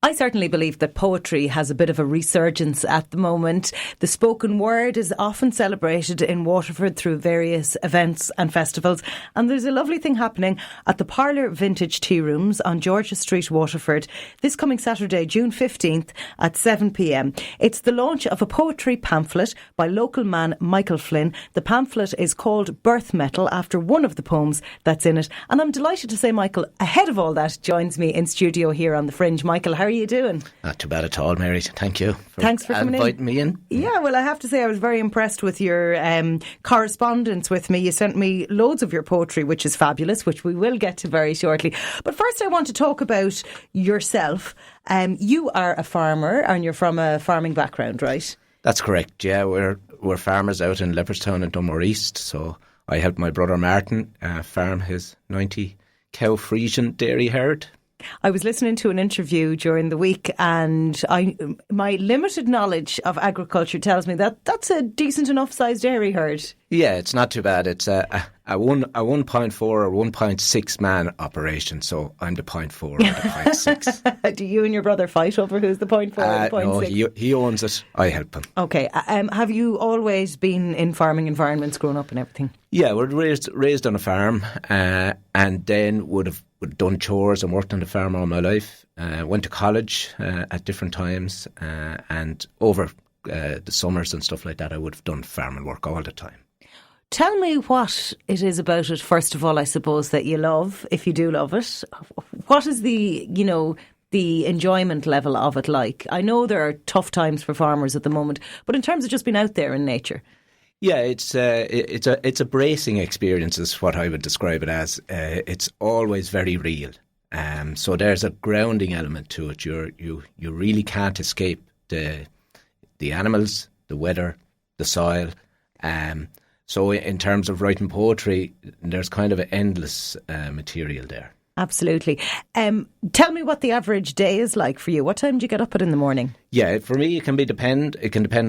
I certainly believe that poetry has a bit of a resurgence at the moment. The spoken word is often celebrated in Waterford through various events and festivals. And there's a lovely thing happening at the Parlour Vintage Tea Rooms on George's Street, Waterford, this coming Saturday, June 15th at 7 p.m. It's the launch of a poetry pamphlet by local man Michael Flynn. The pamphlet is called Birth Metal, after one of the poems that's in it. And I'm delighted to say Michael, ahead of all that, joins me in studio here on The Fringe. Michael, how are you doing? Not too bad at all, Mary. Thank you. Thanks for coming inviting me in. Yeah, well, I have to say I was very impressed with your correspondence with me. You sent me loads of your poetry, which is fabulous, which we will get to very shortly. But first I want to talk about yourself. You are a farmer and you're from a farming background, right? That's correct, yeah. We're farmers out in Leopardstown and Dunmore East. So I helped my brother Martin farm his 90 cow Frisian dairy herd. I was listening to an interview during the week and my limited knowledge of agriculture tells me that that's a decent enough sized dairy herd. Yeah, it's not too bad. It's a 1.4 or 1.6 man operation, so I'm the 0.4 or the 0.6. Do you and your brother fight over who's the 0.4 or the 0.6? No, he owns it. I help him. Okay. Have you always been in farming environments growing up and everything? Yeah, we're raised on a farm and then would have done chores and worked on the farm all my life. Went to college at different times and over the summers and stuff like that I would have done farming work all the time. Tell me what it is about it, first of all, I suppose, that you love, if you do love it. What is the enjoyment level of it like? I know there are tough times for farmers at the moment, but in terms of just being out there in nature. Yeah, it's a bracing experience is what I would describe it as. It's always very real. So there's a grounding element to it. You really can't escape the animals, the weather, the soil. So in terms of writing poetry, there's kind of an endless material there. Absolutely. Tell me what the average day is like for you. What time do you get up at in the morning? Yeah, for me, it can depend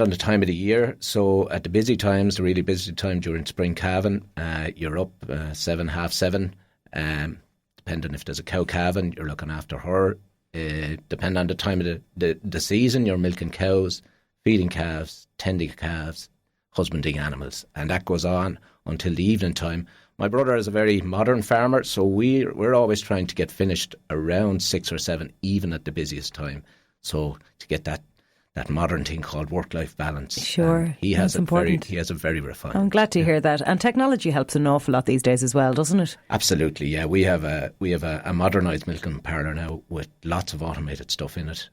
on the time of the year. So at the busy times, the really busy time during spring calving, you're up 7, half 7. Depending if there's a cow calving, you're looking after her. Depending on the time of the season, you're milking cows, feeding calves, tending calves, husbanding animals, and that goes on until the evening time. My brother is a very modern farmer, so we're always trying to get finished around 6 or 7, even at the busiest time. So to get that modern thing called work-life balance. Sure, he has a very refined. I'm glad to hear that. And technology helps an awful lot these days as well, doesn't it? Absolutely, yeah. We have a modernised milking parlour now with lots of automated stuff in it.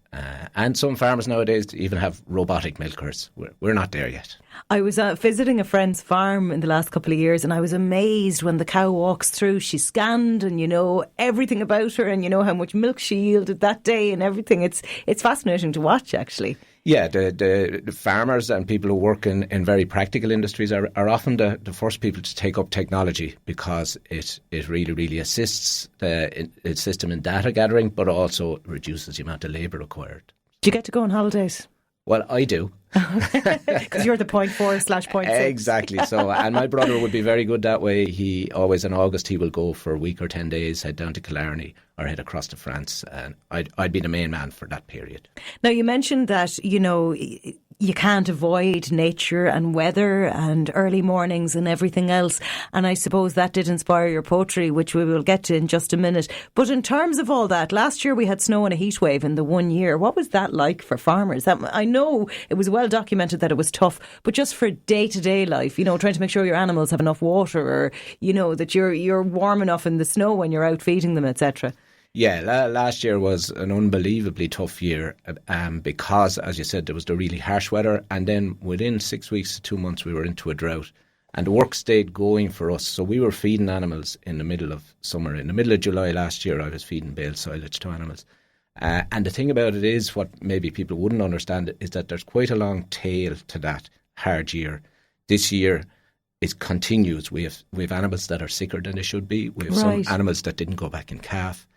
And some farmers nowadays even have robotic milkers. We're not there yet. I was visiting a friend's farm in the last couple of years and I was amazed when the cow walks through. She's scanned and you know everything about her and you know how much milk she yielded that day and everything. It's fascinating to watch, actually. Yeah, the farmers and people who work in very practical industries are often the first people to take up technology because it really, really assists them in data gathering, but also reduces the amount of labour required. Do you get to go on holidays? Well, I do. Because you're the 0.4/0.6. Exactly. So, and my brother would be very good that way. He always in August he will go for a week or 10 days, head down to Killarney or head across to France, and I'd be the main man for that period. Now, you mentioned that you can't avoid nature and weather and early mornings and everything else. And I suppose that did inspire your poetry, which we will get to in just a minute. But in terms of all that, last year we had snow and a heat wave in the 1 year. What was that like for farmers? I know it was well documented that it was tough, but just for day-to-day life, trying to make sure your animals have enough water or, that you're warm enough in the snow when you're out feeding them, etc. Yeah, last year was an unbelievably tough year because, as you said, there was the really harsh weather, and then within 6 weeks to 2 months we were into a drought, and the work stayed going for us. So we were feeding animals in the middle of summer. In the middle of July last year I was feeding bale silage to animals. And the thing about it is, what maybe people wouldn't understand, is that there's quite a long tail to that hard year. This year it continues. We have animals that are sicker than they should be. We have some animals that didn't go back in calf.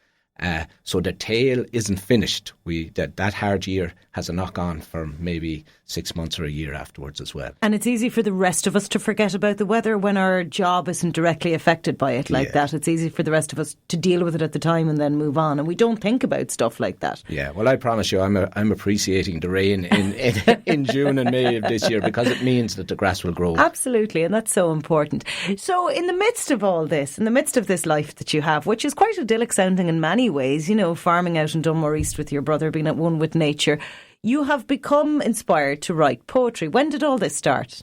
So the tale isn't finished. That hard year has a knock-on for maybe 6 months or a year afterwards as well. And it's easy for the rest of us to forget about the weather when our job isn't directly affected by it like that. It's easy for the rest of us to deal with it at the time and then move on. And we don't think about stuff like that. Yeah, well, I promise you, I'm appreciating the rain in June and May of this year, because it means that the grass will grow. Absolutely, and that's so important. So in the midst of all this, in the midst of this life that you have, which is quite idyllic sounding in many ways, you know, farming out in Dunmore East with your brother, being at one with nature, you have become inspired to write poetry. When did all this start?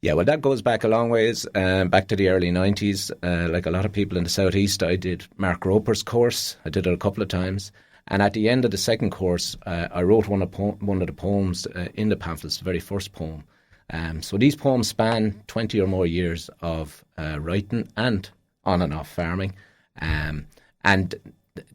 Yeah, well, that goes back a long ways, back to the early 90s. Like a lot of people in the southeast, I did Mark Roper's course. I did it a couple of times. And at the end of the second course, I wrote one of the poems in the pamphlets, the very first poem. So these poems span 20 or more years of writing and on and off farming. And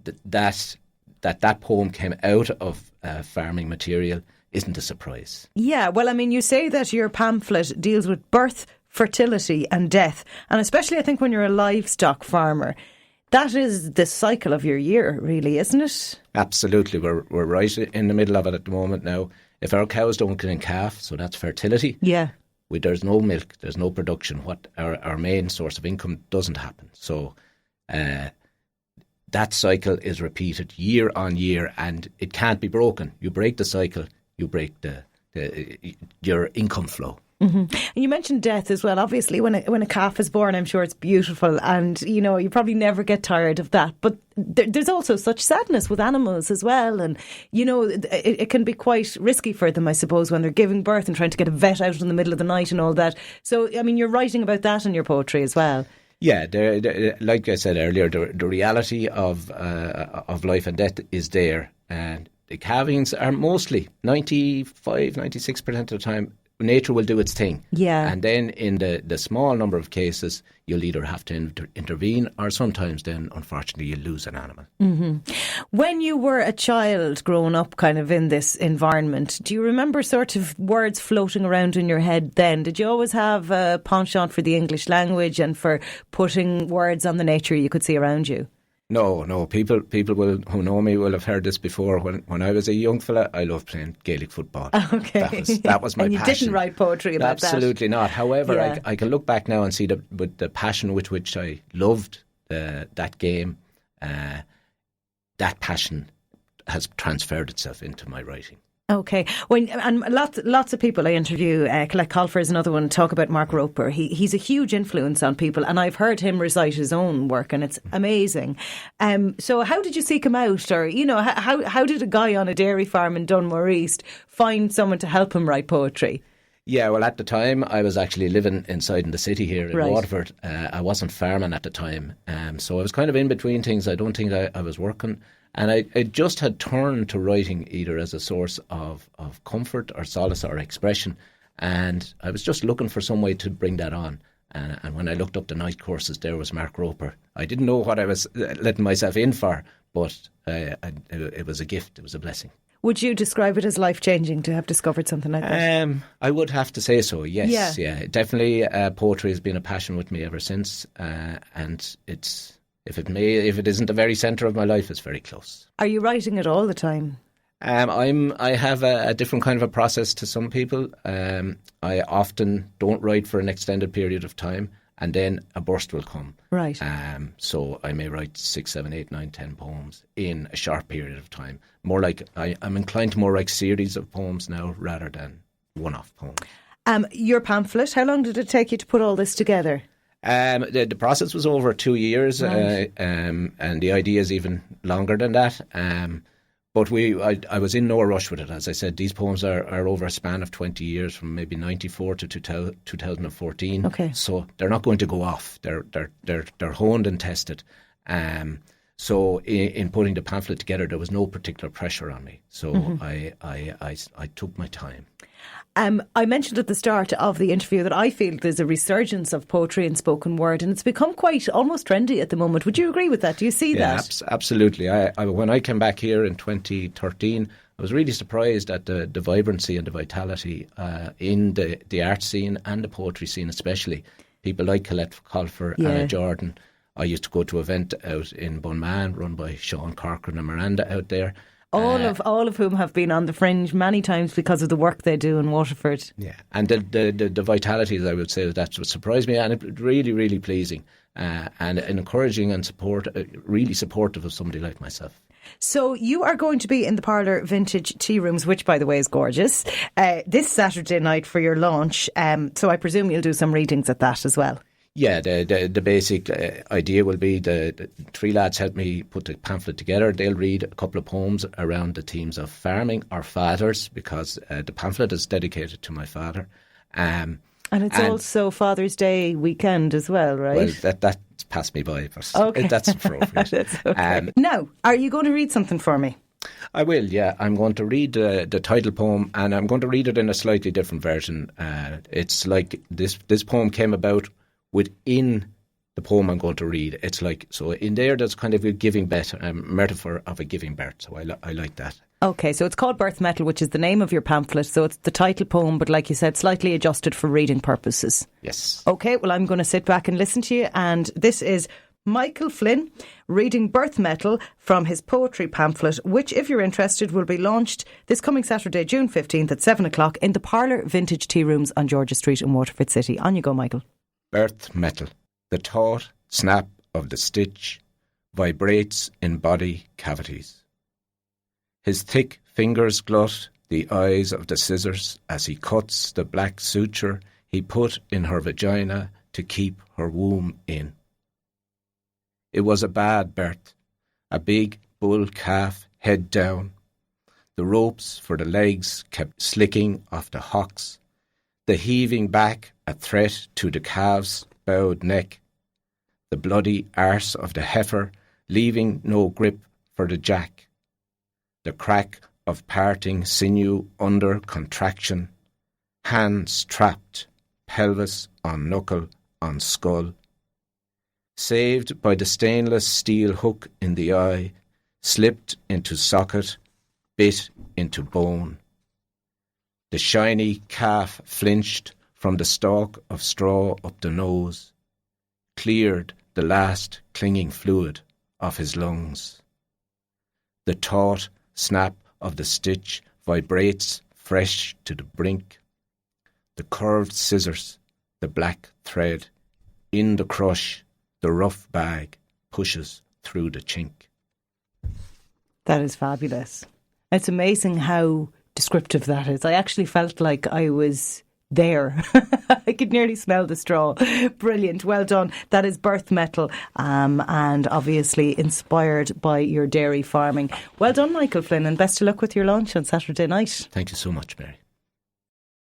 that poem came out of farming material isn't a surprise. Yeah, well, I mean, you say that your pamphlet deals with birth, fertility and death. And especially, I think, when you're a livestock farmer, that is the cycle of your year, really, isn't it? Absolutely. We're right in the middle of it at the moment now. If our cows don't get in calf, so that's fertility. Yeah. There's no milk, there's no production. What our main source of income doesn't happen. So that cycle is repeated year on year, and it can't be broken. You break the cycle, you break your income flow. Mm-hmm. And you mentioned death as well. Obviously, when a calf is born, I'm sure it's beautiful, and you know you probably never get tired of that. But there's also such sadness with animals as well, and you know it can be quite risky for them, I suppose, when they're giving birth and trying to get a vet out in the middle of the night and all that. So, I mean, you're writing about that in your poetry as well. Yeah, like I said earlier, the reality of life and death is there, and the calvings are mostly 96% of the time. Nature will do its thing. Yeah. And then in the small number of cases, you'll either have to intervene, or sometimes then, unfortunately, you lose an animal. Mm-hmm. When you were a child growing up kind of in this environment, do you remember sort of words floating around in your head then? Did you always have a penchant for the English language and for putting words on the nature you could see around you? No. People who know me will have heard this before. When I was a young fella, I loved playing Gaelic football. Okay. That was my and you passion. Didn't write poetry about Absolutely not. However, yeah. I can look back now and see with the passion with which I loved that game, that passion has transferred itself into my writing. Okay. And lots of people I interview, Colette Colfer is another one, talk about Mark Roper. He's a huge influence on people, and I've heard him recite his own work, and it's amazing. So how did you seek him out? Or, you know, how did a guy on a dairy farm in Dunmore East find someone to help him write poetry? Yeah, well, at the time, I was actually living inside in the city here in right. Waterford. I wasn't farming at the time, so I was kind of in between things. I don't think I was working. And I just had turned to writing either as a source of comfort or solace or expression. And I was just looking for some way to bring that on. And when I looked up the night courses, there was Mark Roper. I didn't know what I was letting myself in for, but it was a gift. It was a blessing. Would you describe it as life-changing to have discovered something like that? I would have to say so, yes. Yeah. Definitely poetry has been a passion with me ever since. And it's... If it isn't the very centre of my life, it's very close. Are you writing it all the time? I have a different kind of a process to some people. I often don't write for an extended period of time, and then a burst will come. Right. So I may write 6, 7, 8, 9, 10 poems in a short period of time. More like I'm inclined to more like series of poems now rather than one-off poems. Your pamphlet, how long did it take you to put all this together? The process was over 2 years, right. And the idea is even longer than that. But I was in no rush with it. As I said, these poems are over a span of 20 years, from maybe 94 to 2014. Okay. So they're not going to go off. They're honed and tested. So in putting the pamphlet together, there was no particular pressure on me. So I took my time. I mentioned at the start of the interview that I feel there's a resurgence of poetry and spoken word, and it's become quite almost trendy at the moment. Would you agree with that? Do you see that? Absolutely. When I came back here in 2013, I was really surprised at the vibrancy and the vitality in the art scene and the poetry scene especially. People like Colette Colfer, yeah. Anna Jordan, I used to go to an event out in Bunman run by Sean Corcoran and Miranda out there. All of whom have been on the Fringe many times because of the work they do in Waterford. Yeah, and the vitality, I would say, that's what surprised me, and it really, really pleasing and encouraging and really supportive of somebody like myself. So you are going to be in the Parlour Vintage Tea Rooms, which, by the way, is gorgeous, this Saturday night for your launch. So I presume you'll do some readings at that as well. Yeah, the basic idea will be the three lads help me put the pamphlet together. They'll read a couple of poems around the themes of farming or fathers, because the pamphlet is dedicated to my father. And it's also Father's Day weekend as well, right? Well, that's passed me by, but okay. That's appropriate. That's okay. Now, are you going to read something for me? I will, yeah. I'm going to read the title poem, and I'm going to read it in a slightly different version. It's like this poem came about within the poem I'm going to read. It's like, so in there's kind of a giving birth, metaphor of a giving birth. So I like that. Okay, so it's called Birth Metal, which is the name of your pamphlet. So it's the title poem, but like you said, slightly adjusted for reading purposes. Yes. Okay, well, I'm going to sit back and listen to you. And this is Michael Flynn reading Birth Metal from his poetry pamphlet, which, if you're interested, will be launched this coming Saturday, June 15th at 7 o'clock in the Parlour Vintage Tea Rooms on Georgia Street in Waterford City. On you go, Michael. Birth Metal. The taut snap of the stitch vibrates in body cavities. His thick fingers glut the eyes of the scissors as he cuts the black suture he put in her vagina to keep her womb in. It was a bad birth, a big bull calf head down. The ropes for the legs kept slicking off the hocks, the heaving back a threat to the calf's bowed neck, the bloody arse of the heifer leaving no grip for the jack, the crack of parting sinew under contraction, hands trapped, pelvis on knuckle, on skull. Saved by the stainless steel hook in the eye, slipped into socket, bit into bone. The shiny calf flinched from the stalk of straw up the nose, cleared the last clinging fluid of his lungs. The taut snap of the stitch vibrates fresh to the brink. The curved scissors, the black thread, in the crush, the rough bag pushes through the chink. That is fabulous. It's amazing how descriptive that is. I actually felt like I was there. I could nearly smell the straw. Brilliant. Well done. That is Birth Metal, and obviously inspired by your dairy farming. Well done, Michael Flynn, and best of luck with your launch on Saturday night. Thank you so much, Mary.